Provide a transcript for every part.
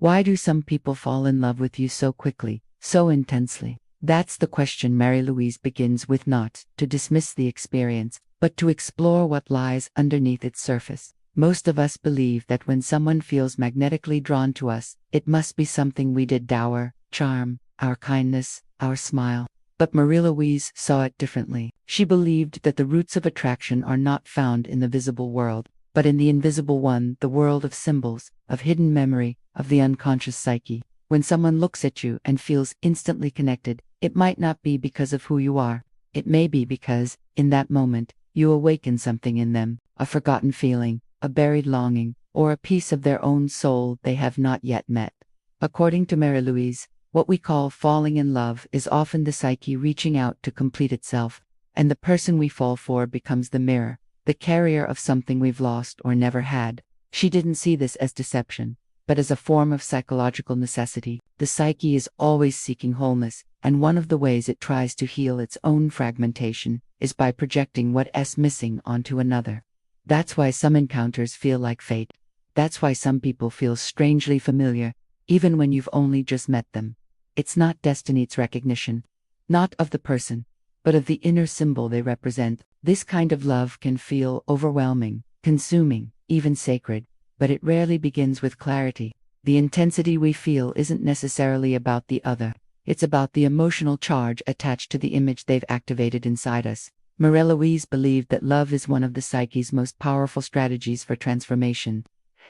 Why do some people fall in love with you so quickly, so intensely? That's the question Marie-Louise begins with, not to dismiss the experience, but to explore what lies underneath its surface. Most of us believe that when someone feels magnetically drawn to us, it must be something we did: our charm, our kindness, our smile. But Marie-Louise saw it differently. She believed that the roots of attraction are not found in the visible world, but in the invisible one, the world of symbols, of hidden memory, of the unconscious psyche. When someone looks at you and feels instantly connected, it might not be because of who you are. It may be because, in that moment, you awaken something in them, a forgotten feeling, a buried longing, or a piece of their own soul they have not yet met. According to Marie-Louise, what we call falling in love is often the psyche reaching out to complete itself, and the person we fall for becomes the mirror, the carrier of something we've lost or never had. She didn't see this as deception, but as a form of psychological necessity. The psyche is always seeking wholeness, and one of the ways it tries to heal its own fragmentation is by projecting what's missing onto another. That's why some encounters feel like fate. That's why some people feel strangely familiar, even when you've only just met them. It's not destiny, it's recognition. Not of the person, but of the inner symbol they represent. This kind of love can feel overwhelming, consuming, even sacred, but it rarely begins with clarity. The intensity we feel isn't necessarily about the other. It's about the emotional charge attached to the image they've activated inside us. Marie-Louise believed that love is one of the psyche's most powerful strategies for transformation.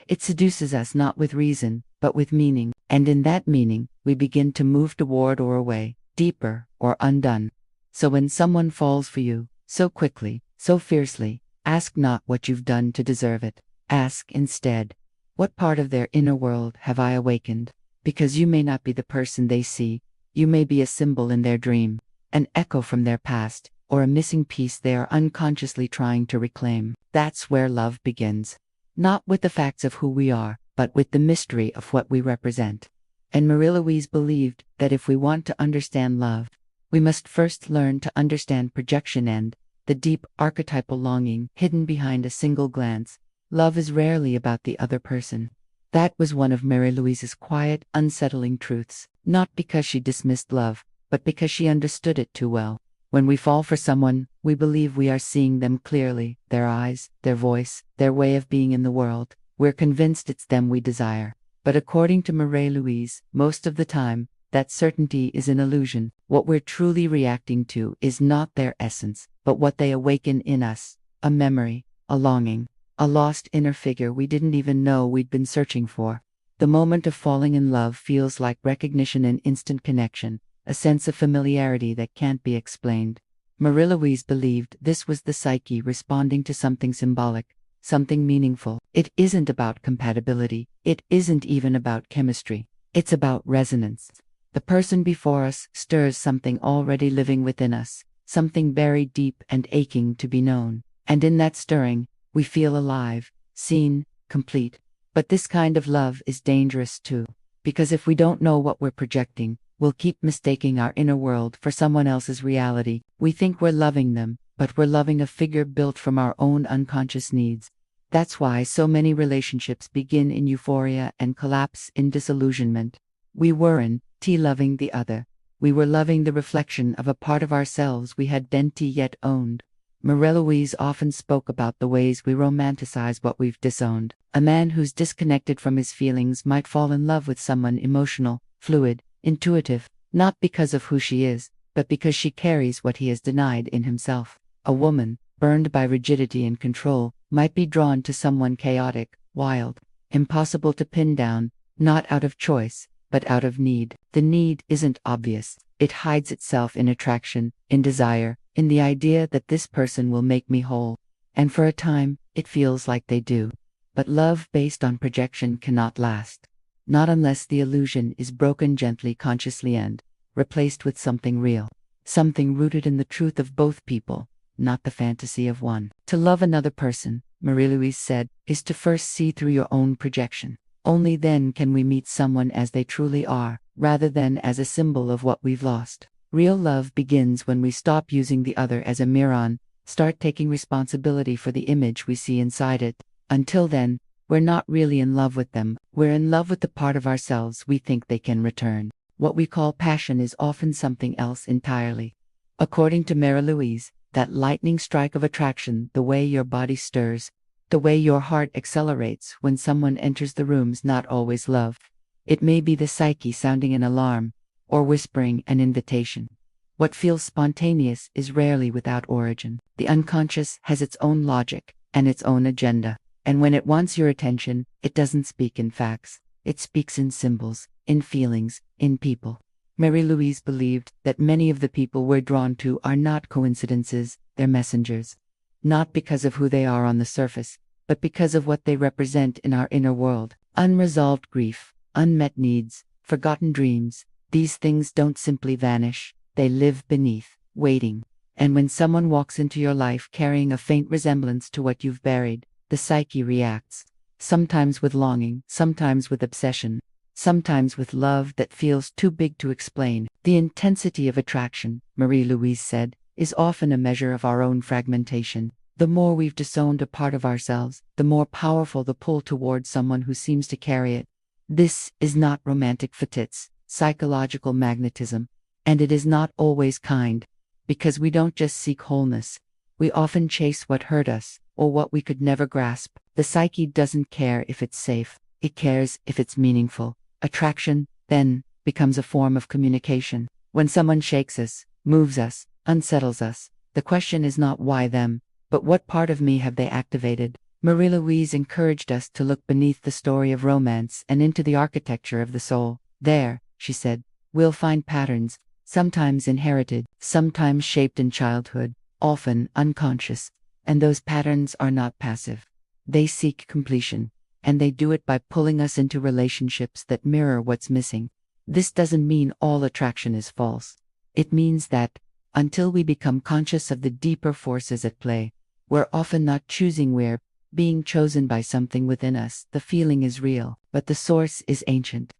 It seduces us not with reason, but with meaning, and in that meaning, we begin to move toward or away, deeper or undone. So when someone falls for you, so quickly, so fiercely, ask not what you've done to deserve it. Ask instead, what part of their inner world have I awakened? Because you may not be the person they see, you may be a symbol in their dream, an echo from their past, or a missing piece they are unconsciously trying to reclaim. That's where love begins. Not with the facts of who we are, but with the mystery of what we represent. And Marie-Louise believed that if we want to understand love, we must first learn to understand projection and the deep archetypal longing hidden behind a single glance. Love is rarely about the other person. That was one of Marie-Louise's quiet, unsettling truths, not because she dismissed love, but because she understood it too well. When we fall for someone, we believe we are seeing them clearly, their eyes, their voice, their way of being in the world. We're convinced it's them we desire. But according to Marie-Louise, most of the time, that certainty is an illusion. What we're truly reacting to is not their essence, but what they awaken in us: a memory, a longing, a lost inner figure we didn't even know we'd been searching for. The moment of falling in love feels like recognition and instant connection, a sense of familiarity that can't be explained. Marie-Louise believed this was the psyche responding to something symbolic, something meaningful. It isn't about compatibility, it isn't even about chemistry. It's about resonance. The person before us stirs something already living within us, something buried deep and aching to be known. And in that stirring, we feel alive, seen, complete. But this kind of love is dangerous too, because if we don't know what we're projecting, we'll keep mistaking our inner world for someone else's reality. We think we're loving them, but we're loving a figure built from our own unconscious needs. That's why so many relationships begin in euphoria and collapse in disillusionment. We weren't loving the other. We were loving the reflection of a part of ourselves we hadn't yet owned. Marie-Louise often spoke about the ways we romanticize what we've disowned. A man who's disconnected from his feelings might fall in love with someone emotional, fluid, intuitive, not because of who she is, but because she carries what he has denied in himself. A woman, burned by rigidity and control, might be drawn to someone chaotic, wild, impossible to pin down, not out of choice, but out of need. The need isn't obvious. It hides itself in attraction, in desire, in the idea that this person will make me whole. And for a time, it feels like they do. But love based on projection cannot last. Not unless the illusion is broken gently, consciously, and replaced with something real. Something rooted in the truth of both people, not the fantasy of one. To love another person, Marie-Louise said, is to first see through your own projection. Only then can we meet someone as they truly are, rather than as a symbol of what we've lost. Real love begins when we stop using the other as a mirror, start taking responsibility for the image we see inside it. Until then, we're not really in love with them, we're in love with the part of ourselves we think they can return. What we call passion is often something else entirely. According to Marie-Louise, that lightning strike of attraction, the way your body stirs, the way your heart accelerates when someone enters the room's not always love. It may be the psyche sounding an alarm, or whispering an invitation. What feels spontaneous is rarely without origin. The unconscious has its own logic and its own agenda, and when it wants your attention, it doesn't speak in facts. It speaks in symbols, in feelings, in people. Marie-Louise believed that many of the people we're drawn to are not coincidences, they're messengers. Not because of who they are on the surface, but because of what they represent in our inner world. Unresolved grief, unmet needs, forgotten dreams. These things don't simply vanish, they live beneath, waiting. And when someone walks into your life carrying a faint resemblance to what you've buried, the psyche reacts. Sometimes with longing, sometimes with obsession, sometimes with love that feels too big to explain. The intensity of attraction, Marie-Louise said, is often a measure of our own fragmentation. The more we've disowned a part of ourselves, the more powerful the pull towards someone who seems to carry it. This is not romantic fetish, psychological magnetism, and it is not always kind, because we don't just seek wholeness. We often chase what hurt us, or what we could never grasp. The psyche doesn't care if it's safe, it cares if it's meaningful. Attraction, then, becomes a form of communication. When someone shakes us, moves us, unsettles us, the question is not why them, but what part of me have they activated? Marie-Louise encouraged us to look beneath the story of romance and into the architecture of the soul. There, she said, we'll find patterns, sometimes inherited, sometimes shaped in childhood, often unconscious. And those patterns are not passive. They seek completion, and they do it by pulling us into relationships that mirror what's missing. This doesn't mean all attraction is false. It means that, until we become conscious of the deeper forces at play, we're often not choosing, we're being chosen by something within us. The feeling is real, but the source is ancient.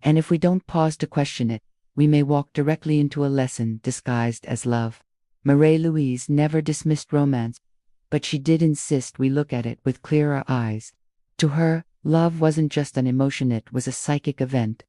And if we don't pause to question it, we may walk directly into a lesson disguised as love. Marie-Louise never dismissed romance, but she did insist we look at it with clearer eyes. To her, love wasn't just an emotion, it was a psychic event.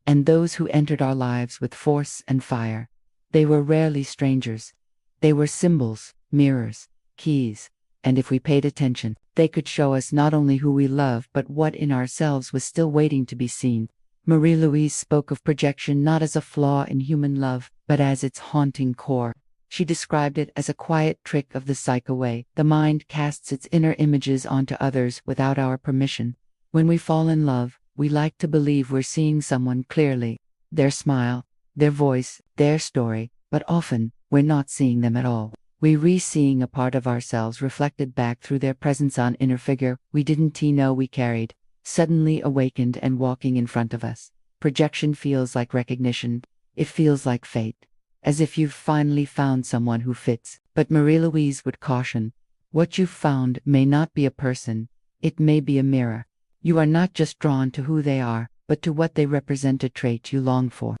And those who entered our lives with force and fire, they were rarely strangers. They were symbols, mirrors, keys, and if we paid attention, they could show us not only who we love but what in ourselves was still waiting to be seen. Marie-Louise spoke of projection not as a flaw in human love, but as its haunting core. She described it as a quiet trick of the psyche way. The mind casts its inner images onto others without our permission. When we fall in love, we like to believe we're seeing someone clearly. Their smile, their voice, their story, but often, we're not seeing them at all. We're re-seeing a part of ourselves reflected back through their presence, on inner figure we didn't know we carried, suddenly awakened and walking in front of us. Projection feels like recognition. It feels like fate. As if you've finally found someone who fits. But Marie-Louise would caution, what you've found may not be a person, it may be a mirror. You are not just drawn to who they are, but to what they represent, a trait you long for,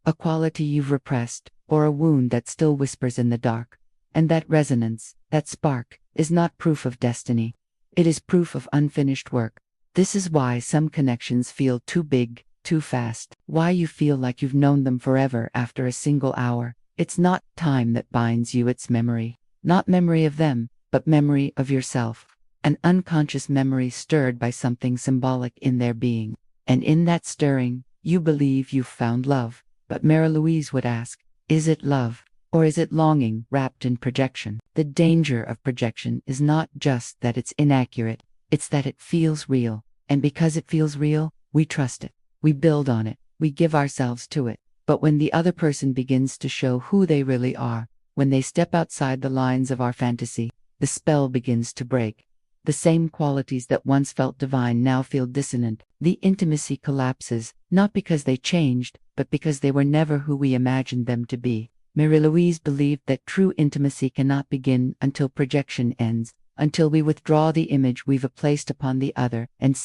a quality you've repressed, or a wound that still whispers in the dark. And that resonance, that spark, is not proof of destiny. It is proof of unfinished work. This is why some connections feel too big, too fast, why you feel like you've known them forever after a single hour. It's not time that binds you, it's memory. Not memory of them, but memory of yourself. An unconscious memory stirred by something symbolic in their being. And in that stirring, you believe you've found love. But Marie-Louise would ask, is it love? Or is it longing wrapped in projection? The danger of projection is not just that it's inaccurate, it's that it feels real. And because it feels real, we trust it. We build on it. We give ourselves to it. But when the other person begins to show who they really are, when they step outside the lines of our fantasy, the spell begins to break. The same qualities that once felt divine now feel dissonant. The intimacy collapses, not because they changed, but because they were never who we imagined them to be. Marie-Louise believed that true intimacy cannot begin until projection ends, until we withdraw the image we've placed upon the other and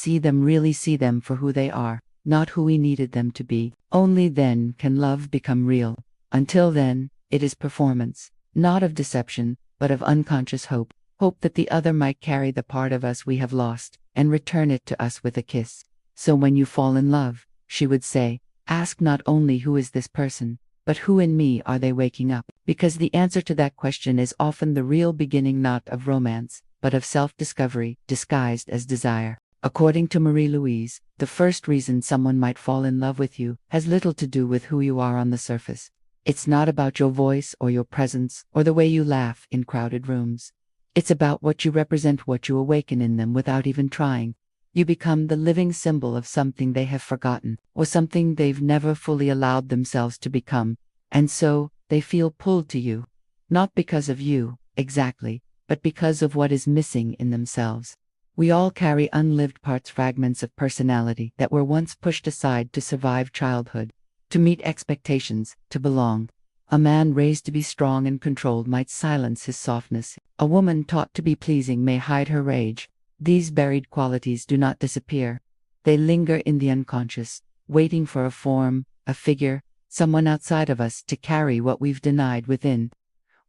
really see them for who they are, not who we needed them to be. Only then can love become real. Until then, it is performance, not of deception, but of unconscious hope. Hope that the other might carry the part of us we have lost. and return it to us with a kiss. So when you fall in love, she would say, ask not only who is this person, but who in me are they waking up? Because the answer to that question is often the real beginning not of romance, but of self-discovery disguised as desire. According to Marie-Louise, the first reason someone might fall in love with you has little to do with who you are on the surface. It's not about your voice or your presence or the way you laugh in crowded rooms. It's about what you represent, what you awaken in them without even trying. You become the living symbol of something they have forgotten, or something they've never fully allowed themselves to become, and so they feel pulled to you. Not because of you, exactly, but because of what is missing in themselves. We all carry unlived parts, fragments of personality that were once pushed aside to survive childhood, to meet expectations, to belong. A man raised to be strong and controlled might silence his softness. A woman taught to be pleasing may hide her rage. These buried qualities do not disappear. They linger in the unconscious, waiting for a form, a figure, someone outside of us to carry what we've denied within.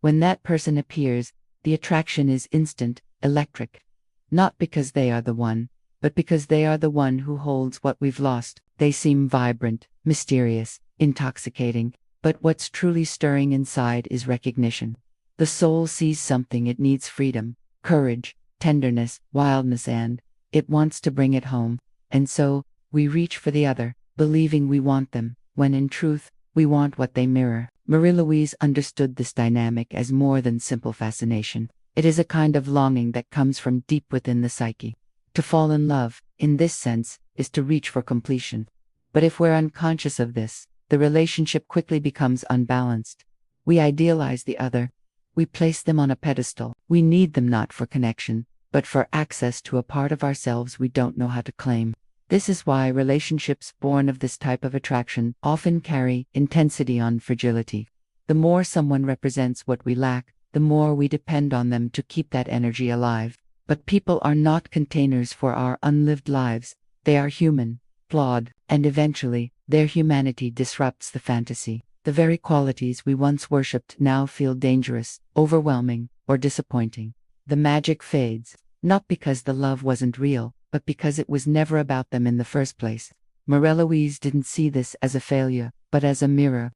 When that person appears, the attraction is instant, electric. Not because they are the one, but because they are the one who holds what we've lost. They seem vibrant, mysterious, intoxicating, but what's truly stirring inside is recognition. The soul sees something, it needs freedom, courage, tenderness, wildness, and it wants to bring it home. And so, we reach for the other, believing we want them, when in truth, we want what they mirror. Marie-Louise understood this dynamic as more than simple fascination. It is a kind of longing that comes from deep within the psyche. To fall in love, in this sense, is to reach for completion. But if we're unconscious of this, the relationship quickly becomes unbalanced. We idealize the other. We place them on a pedestal. We need them not for connection, but for access to a part of ourselves we don't know how to claim. This is why relationships born of this type of attraction often carry intensity on fragility. The more someone represents what we lack, the more we depend on them to keep that energy alive. But people are not containers for our unlived lives. They are human, flawed, and eventually, their humanity disrupts the fantasy. The very qualities we once worshipped now feel dangerous, overwhelming, or disappointing. The magic fades, not because the love wasn't real, but because it was never about them in the first place. Marie-Louise didn't see this as a failure, but as a mirror.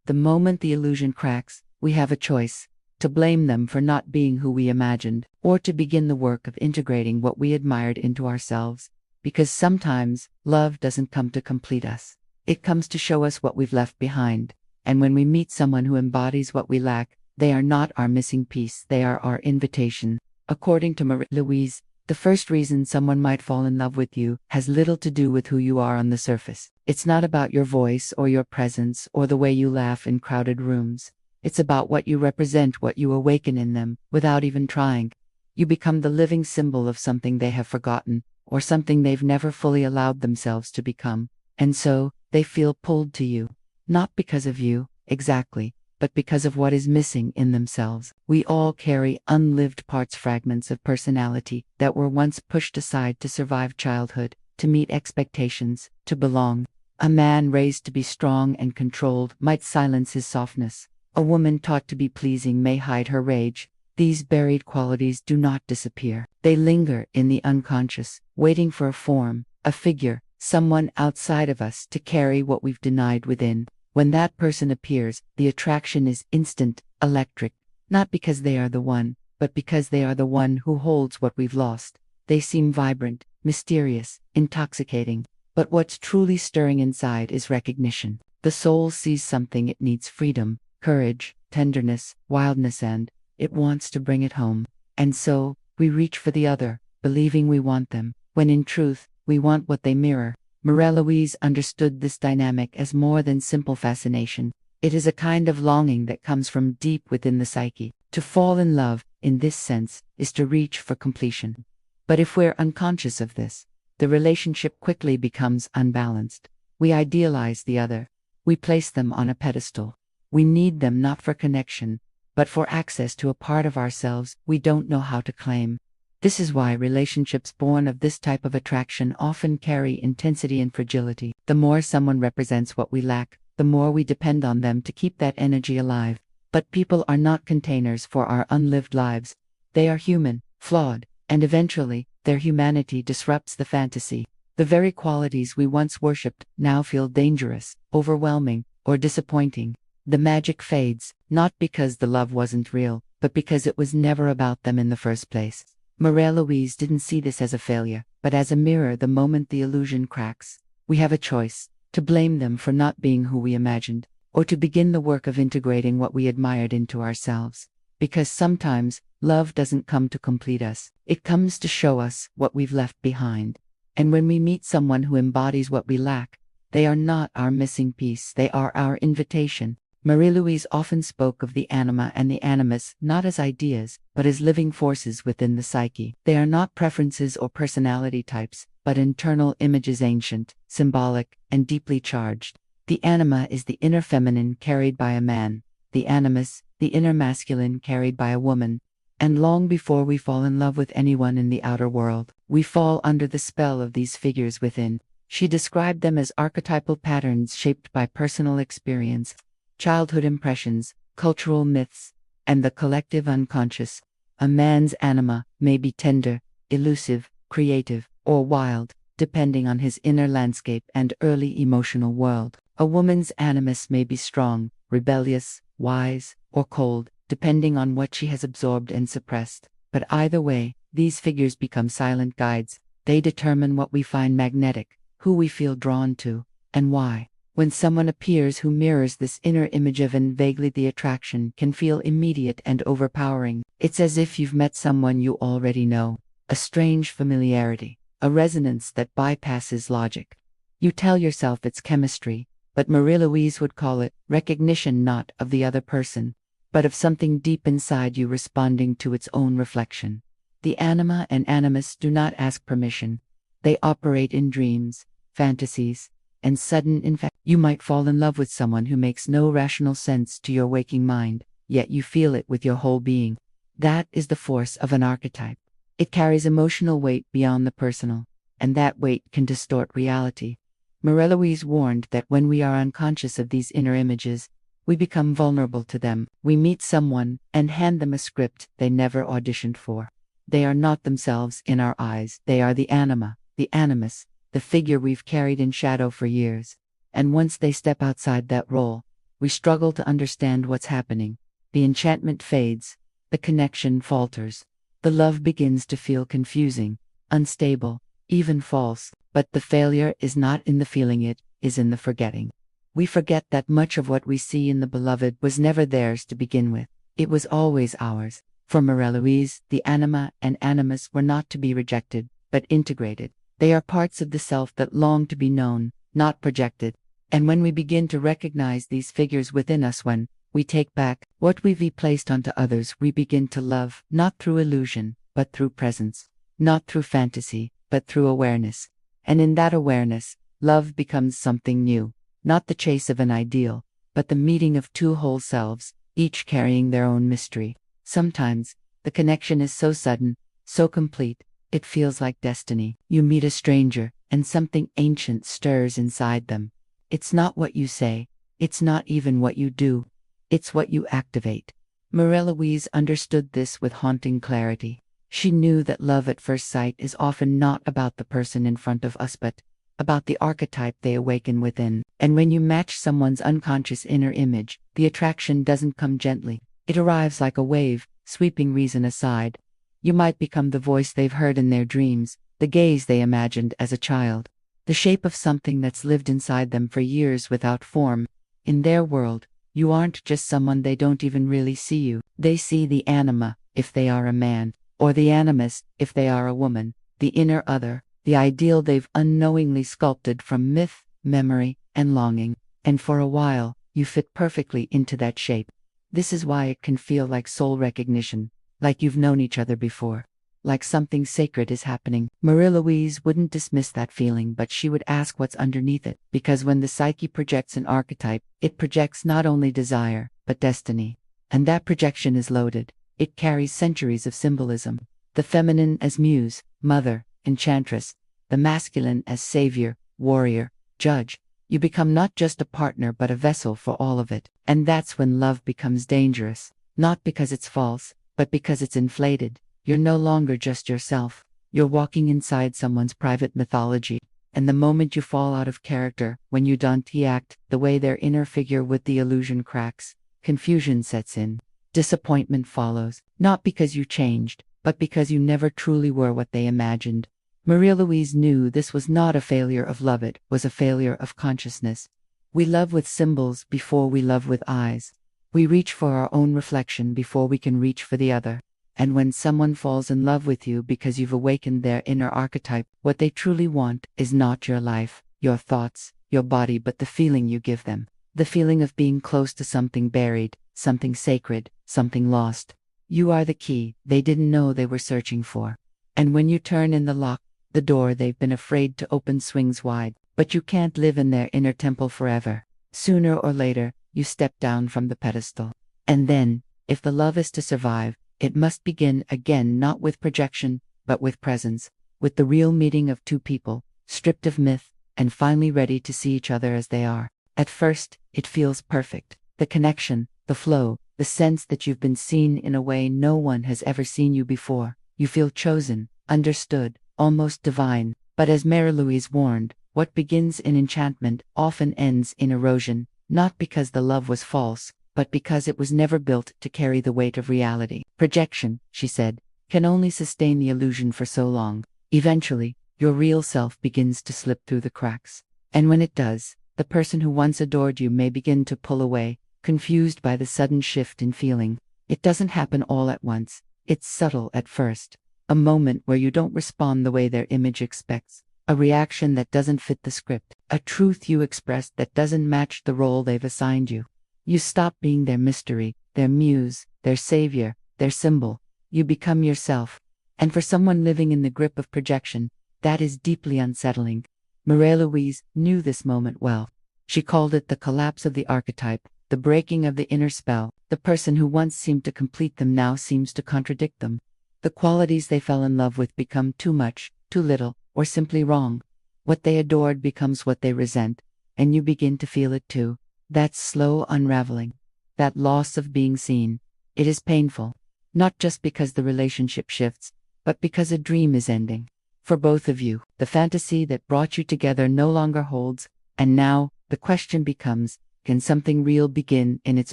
The moment the illusion cracks, we have a choice: to blame them for not being who we imagined, or to begin the work of integrating what we admired into ourselves. Because sometimes, love doesn't come to complete us. It comes to show us what we've left behind. And when we meet someone who embodies what we lack, they are not our missing piece, they are our invitation. According to Marie-Louise, the first reason someone might fall in love with you has little to do with who you are on the surface. It's not about your voice or your presence or the way you laugh in crowded rooms. It's about what you represent, what you awaken in them, without even trying. You become the living symbol of something they have forgotten, or something they've never fully allowed themselves to become. And so, they feel pulled to you. Not because of you, exactly, but because of what is missing in themselves. We all carry unlived parts, fragments of personality that were once pushed aside to survive childhood, to meet expectations, to belong. A man raised to be strong and controlled might silence his softness. A woman taught to be pleasing may hide her rage. These buried qualities do not disappear. They linger in the unconscious, waiting for a form, a figure, someone outside of us to carry what we've denied within. When that person appears, the attraction is instant, electric, not because they are the one, but because they are the one who holds what we've lost. They seem vibrant, mysterious, intoxicating, but what's truly stirring inside is recognition. The soul sees something, it needs freedom, courage, tenderness, wildness, and it wants to bring it home. And so, we reach for the other, believing we want them, when in truth, we want what they mirror. Marie-Louise understood this dynamic as more than simple fascination. It is a kind of longing that comes from deep within the psyche. To fall in love, in this sense, is to reach for completion. But if we're unconscious of this, the relationship quickly becomes unbalanced. We idealize the other. We place them on a pedestal. We need them not for connection, but for access to a part of ourselves we don't know how to claim. This is why relationships born of this type of attraction often carry intensity and fragility. The more someone represents what we lack, the more we depend on them to keep that energy alive. But people are not containers for our unlived lives. They are human, flawed, and eventually, Their humanity disrupts the fantasy. The very qualities we once worshipped now feel dangerous, overwhelming, or disappointing. The magic fades, not because the love wasn't real, but because it was never about them in the first place. Marie-Louise didn't see this as a failure, but as a mirror the moment the illusion cracks. We have a choice: to blame them for not being who we imagined, or to begin the work of integrating what we admired into ourselves. Because sometimes, love doesn't come to complete us, it comes to show us what we've left behind. And when we meet someone who embodies what we lack, they are not our missing piece, they are our invitation. Marie-Louise often spoke of the anima and the animus not as ideas, but as living forces within the psyche. They are not preferences or personality types, but internal images, ancient, symbolic, and deeply charged. The anima is the inner feminine carried by a man, the animus, the inner masculine carried by a woman. And long before we fall in love with anyone in the outer world, we fall under the spell of these figures within. She described them as archetypal patterns shaped by personal experience, childhood impressions, cultural myths, and the collective unconscious. A man's anima may be tender, elusive, creative, or wild, depending on his inner landscape and early emotional world. A woman's animus may be strong, rebellious, wise, or cold, depending on what she has absorbed and suppressed. But either way, these figures become silent guides. They determine what we find magnetic, who we feel drawn to, and why. When someone appears who mirrors this inner image of and vaguely the attraction can feel immediate and overpowering. It's as if you've met someone you already know. A strange familiarity, a resonance that bypasses logic. You tell yourself it's chemistry, but Marie-Louise would call it recognition, not of the other person, but of something deep inside you responding to its own reflection. The anima and animus do not ask permission. They operate in dreams, fantasies, and sudden infatuation. You might fall in love with someone who makes no rational sense to your waking mind, yet you feel it with your whole being. That is the force of an archetype. It carries emotional weight beyond the personal, and that weight can distort reality. Marie-Louise warned that when we are unconscious of these inner images, we become vulnerable to them. We meet someone and hand them a script they never auditioned for. They are not themselves in our eyes. They are the anima, the animus, the figure we've carried in shadow for years. And once they step outside that role, we struggle to understand what's happening. The enchantment fades, the connection falters. The love begins to feel confusing, unstable, even false. But the failure is not in the feeling, it is in the forgetting. We forget that much of what we see in the beloved was never theirs to begin with. It was always ours. For Marie-Louise, the anima and animus were not to be rejected, but integrated. They are parts of the self that long to be known, not projected. And when we begin to recognize these figures within us, when we take back what we've placed onto others, we begin to love, not through illusion, but through presence, not through fantasy, but through awareness. And in that awareness, love becomes something new, not the chase of an ideal, but the meeting of two whole selves, each carrying their own mystery. Sometimes, the connection is so sudden, so complete, it feels like destiny. You meet a stranger, and something ancient stirs inside them. It's not what you say, it's not even what you do, it's what you activate. Marie-Louise understood this with haunting clarity. She knew that love at first sight is often not about the person in front of us, but about the archetype they awaken within. And when you match someone's unconscious inner image, the attraction doesn't come gently. It arrives like a wave, sweeping reason aside. You might become the voice they've heard in their dreams, the gaze they imagined as a child, the shape of something that's lived inside them for years without form. In their world, you aren't just someone they don't even really see you. They see the anima, if they are a man, or the animus, if they are a woman, the inner other, the ideal they've unknowingly sculpted from myth, memory, and longing. And for a while, you fit perfectly into that shape. This is why it can feel like soul recognition, like you've known each other before, like something sacred is happening. Marie-Louise wouldn't dismiss that feeling, but she would ask what's underneath it, because when the psyche projects an archetype, it projects not only desire, but destiny. And that projection is loaded. It carries centuries of symbolism. The feminine as muse, mother, enchantress, the masculine as savior, warrior, judge. You become not just a partner but a vessel for all of it. And that's when love becomes dangerous, not because it's false, but because it's inflated. You're no longer just yourself. You're walking inside someone's private mythology, and the moment you fall out of character, when you don't act the way their inner figure would, the illusion cracks, confusion sets in, disappointment follows, not because you changed, but because you never truly were what they imagined. Marie-Louise knew this was not a failure of love, it was a failure of consciousness. We love with symbols before we love with eyes. We reach for our own reflection before we can reach for the other. And when someone falls in love with you because you've awakened their inner archetype, what they truly want is not your life, your thoughts, your body, but the feeling you give them. The feeling of being close to something buried, something sacred, something lost. You are the key they didn't know they were searching for. And when you turn in the lock, the door they've been afraid to open swings wide. But you can't live in their inner temple forever. Sooner or later, you step down from the pedestal. And then, if the love is to survive, it must begin again, not with projection, but with presence, with the real meeting of two people, stripped of myth, and finally ready to see each other as they are. At first, it feels perfect. The connection, the flow, the sense that you've been seen in a way no one has ever seen you before. You feel chosen, understood, almost divine. But as Marie-Louise warned, what begins in enchantment often ends in erosion, not because the love was false, but because it was never built to carry the weight of reality. Projection, she said, can only sustain the illusion for so long. Eventually, your real self begins to slip through the cracks. And when it does, the person who once adored you may begin to pull away, confused by the sudden shift in feeling. It doesn't happen all at once. It's subtle at first. A moment where you don't respond the way their image expects. A reaction that doesn't fit the script. A truth you expressed that doesn't match the role they've assigned you. You stop being their mystery, their muse, their savior, their symbol. You become yourself. And for someone living in the grip of projection, that is deeply unsettling. Marie-Louise knew this moment well. She called it the collapse of the archetype, the breaking of the inner spell. The person who once seemed to complete them now seems to contradict them. The qualities they fell in love with become too much, too little, or simply wrong. What they adored becomes what they resent, and you begin to feel it too. That slow unraveling, that loss of being seen. It is painful, not just because the relationship shifts, but because a dream is ending. For both of you, the fantasy that brought you together no longer holds, and now, the question becomes, can something real begin in its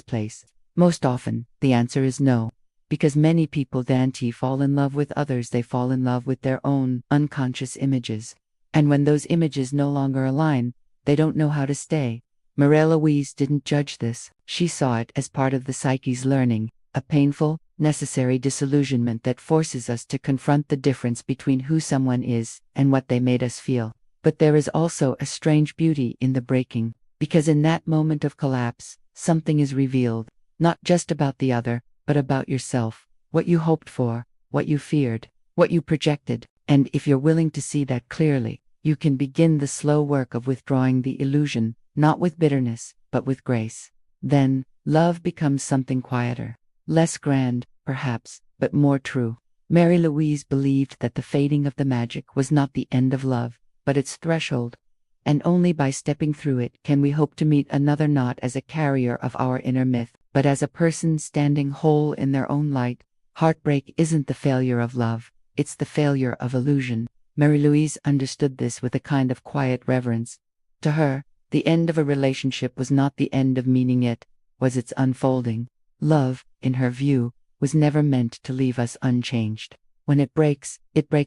place? Most often, the answer is no. Because many people don't fall in love with others, they fall in love with their own unconscious images. And when those images no longer align, they don't know how to stay. Marie-Louise didn't judge this. She saw it as part of the psyche's learning, a painful, necessary disillusionment that forces us to confront the difference between who someone is and what they made us feel. But there is also a strange beauty in the breaking, because in that moment of collapse, something is revealed, not just about the other, but about yourself, what you hoped for, what you feared, what you projected. And if you're willing to see that clearly, you can begin the slow work of withdrawing the illusion, not with bitterness, but with grace. Then, love becomes something quieter, less grand, perhaps, but more true. Marie-Louise believed that the fading of the magic was not the end of love, but its threshold. And only by stepping through it can we hope to meet another, not as a carrier of our inner myth, but as a person standing whole in their own light. Heartbreak isn't the failure of love, it's the failure of illusion. Marie-Louise understood this with a kind of quiet reverence. To her, the end of a relationship was not the end of meaning, it was its unfolding. Love, in her view, was never meant to leave us unchanged. When it breaks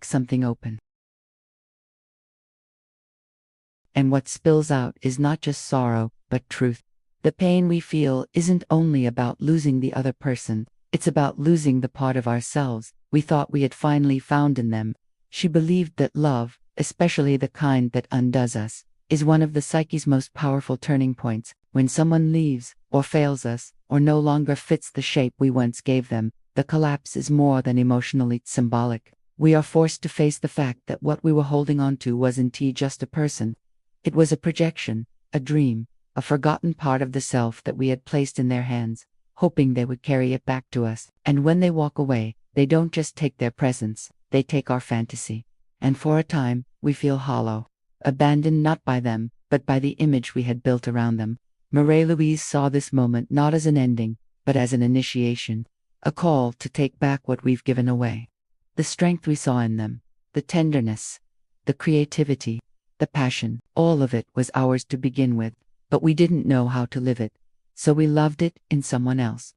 something open. And what spills out is not just sorrow, but truth. The pain we feel isn't only about losing the other person, it's about losing the part of ourselves we thought we had finally found in them. She believed that love, especially the kind that undoes us, is one of the psyche's most powerful turning points. When someone leaves, or fails us, or no longer fits the shape we once gave them, the collapse is more than emotionally symbolic. We are forced to face the fact that what we were holding on to wasn't just a person. It was a projection, a dream, a forgotten part of the self that we had placed in their hands, hoping they would carry it back to us. And when they walk away, they don't just take their presence, they take our fantasy. And for a time, we feel hollow. Abandoned not by them, but by the image we had built around them. Marie-Louise saw this moment not as an ending, but as an initiation. A call to take back what we've given away. The strength we saw in them, the tenderness, the creativity, the passion, all of it was ours to begin with, but we didn't know how to live it, so we loved it in someone else.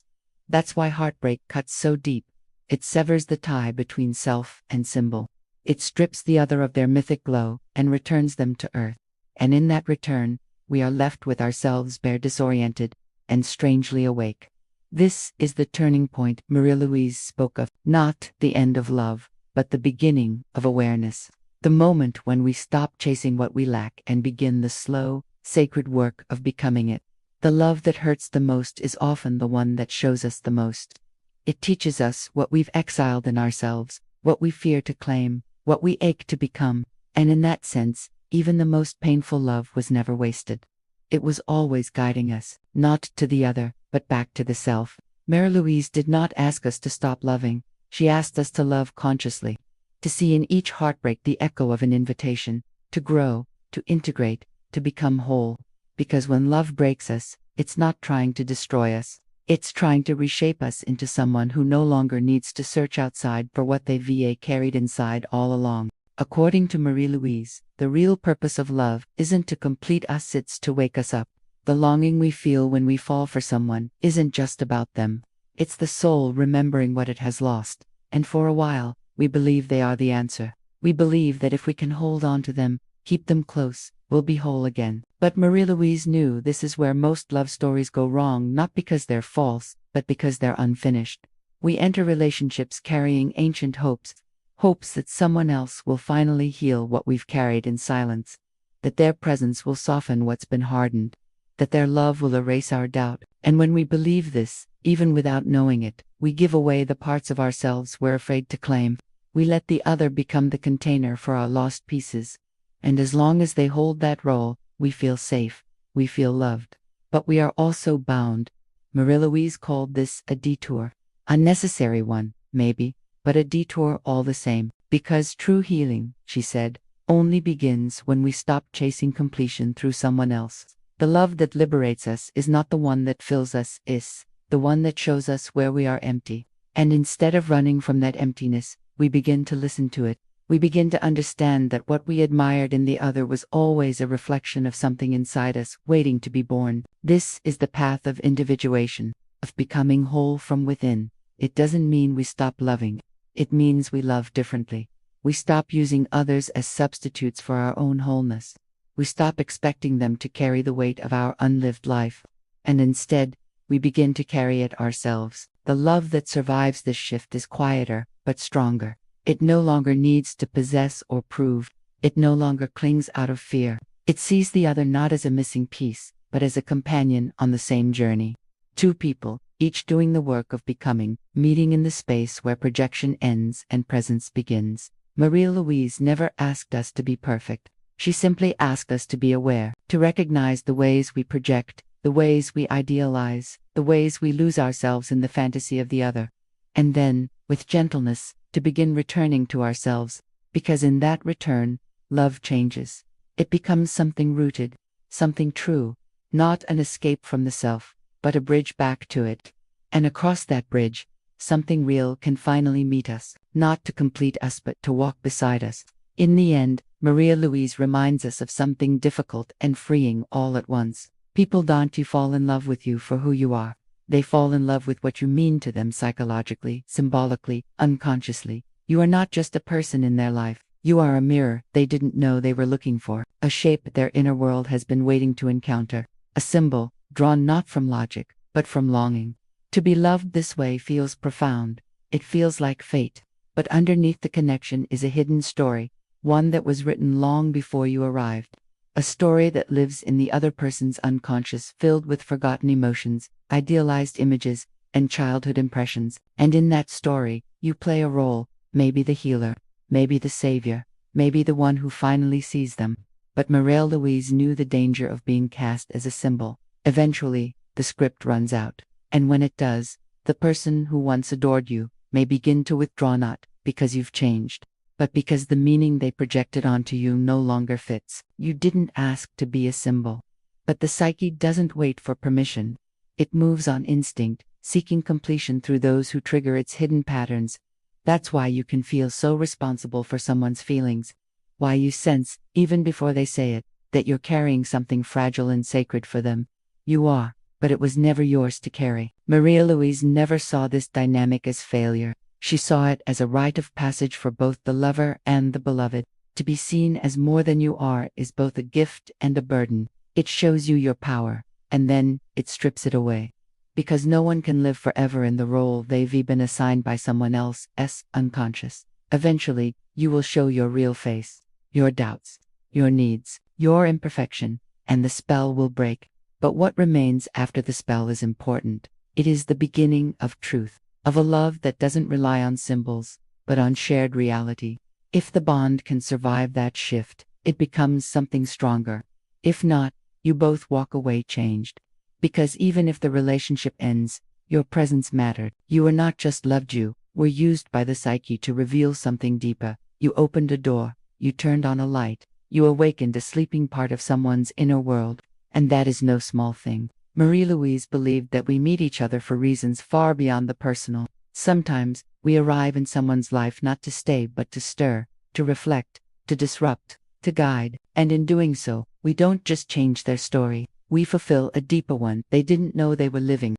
That's why heartbreak cuts so deep. It severs the tie between self and symbol. It strips the other of their mythic glow and returns them to earth. And in that return, we are left with ourselves bare, disoriented, and strangely awake. This is the turning point Marie-Louise spoke of, not the end of love, but the beginning of awareness. The moment when we stop chasing what we lack and begin the slow, sacred work of becoming it. The love that hurts the most is often the one that shows us the most. It teaches us what we've exiled in ourselves, what we fear to claim, what we ache to become, and in that sense, even the most painful love was never wasted. It was always guiding us, not to the other, but back to the self. Marie-Louise did not ask us to stop loving. She asked us to love consciously, to see in each heartbreak the echo of an invitation, to grow, to integrate, to become whole. Because when love breaks us, it's not trying to destroy us. It's trying to reshape us into someone who no longer needs to search outside for what they've carried inside all along. According to Marie-Louise, the real purpose of love isn't to complete us, it's to wake us up. The longing we feel when we fall for someone isn't just about them. It's the soul remembering what it has lost. And for a while, we believe they are the answer. We believe that if we can hold on to them, keep them close, we'll be whole again. But Marie-Louise knew this is where most love stories go wrong, not because they're false, but because they're unfinished. We enter relationships carrying ancient hopes, hopes that someone else will finally heal what we've carried in silence, that their presence will soften what's been hardened, that their love will erase our doubt. And when we believe this, even without knowing it, we give away the parts of ourselves we're afraid to claim. We let the other become the container for our lost pieces. And as long as they hold that role, we feel safe, we feel loved. But we are also bound. Marie-Louise called this a detour. A necessary one, maybe, but a detour all the same. Because true healing, she said, only begins when we stop chasing completion through someone else. The love that liberates us is not the one that fills us, is the one that shows us where we are empty. And instead of running from that emptiness, we begin to listen to it. We begin to understand that what we admired in the other was always a reflection of something inside us, waiting to be born. This is the path of individuation, of becoming whole from within. It doesn't mean we stop loving. It means we love differently. We stop using others as substitutes for our own wholeness. We stop expecting them to carry the weight of our unlived life. And instead, we begin to carry it ourselves. The love that survives this shift is quieter, but stronger. It no longer needs to possess or prove. It no longer clings out of fear. It sees the other not as a missing piece, but as a companion on the same journey. Two people, each doing the work of becoming, meeting in the space where projection ends and presence begins. Marie-Louise never asked us to be perfect. She simply asked us to be aware, to recognize the ways we project, the ways we idealize, the ways we lose ourselves in the fantasy of the other. And then, with gentleness, to begin returning to ourselves, because in that return, love changes. It becomes something rooted, something true, not an escape from the self, but a bridge back to it. And across that bridge, something real can finally meet us, not to complete us but to walk beside us. In the end, Marie-Louise reminds us of something difficult and freeing all at once. People don't fall in love with you for who you are. They fall in love with what you mean to them psychologically, symbolically, unconsciously. You are not just a person in their life. You are a mirror they didn't know they were looking for, a shape their inner world has been waiting to encounter, a symbol drawn not from logic, but from longing. To be loved this way feels profound. It feels like fate. But underneath the connection is a hidden story, one that was written long before you arrived. A story that lives in the other person's unconscious, filled with forgotten emotions, idealized images, and childhood impressions. And in that story, you play a role, maybe the healer, maybe the savior, maybe the one who finally sees them. But Marie-Louise knew the danger of being cast as a symbol. Eventually, the script runs out. And when it does, the person who once adored you may begin to withdraw, not because you've changed, but because the meaning they projected onto you no longer fits. You didn't ask to be a symbol. But the psyche doesn't wait for permission. It moves on instinct, seeking completion through those who trigger its hidden patterns. That's why you can feel so responsible for someone's feelings. Why you sense, even before they say it, that you're carrying something fragile and sacred for them. You are, but it was never yours to carry. Marie-Louise never saw this dynamic as failure. She saw it as a rite of passage for both the lover and the beloved. To be seen as more than you are is both a gift and a burden. It shows you your power, and then it strips it away. Because no one can live forever in the role they've been assigned by someone else's unconscious. Eventually, you will show your real face, your doubts, your needs, your imperfection, and the spell will break. But what remains after the spell is important. It is the beginning of truth, of a love that doesn't rely on symbols, but on shared reality. If the bond can survive that shift, it becomes something stronger. If not, you both walk away changed. Because even if the relationship ends, your presence mattered. You were not just loved, you were used by the psyche to reveal something deeper. You opened a door, you turned on a light, you awakened a sleeping part of someone's inner world. And that is no small thing. Marie-Louise believed that we meet each other for reasons far beyond the personal. Sometimes, we arrive in someone's life not to stay but to stir, to reflect, to disrupt, to guide. And in doing so, we don't just change their story, we fulfill a deeper one they didn't know they were living.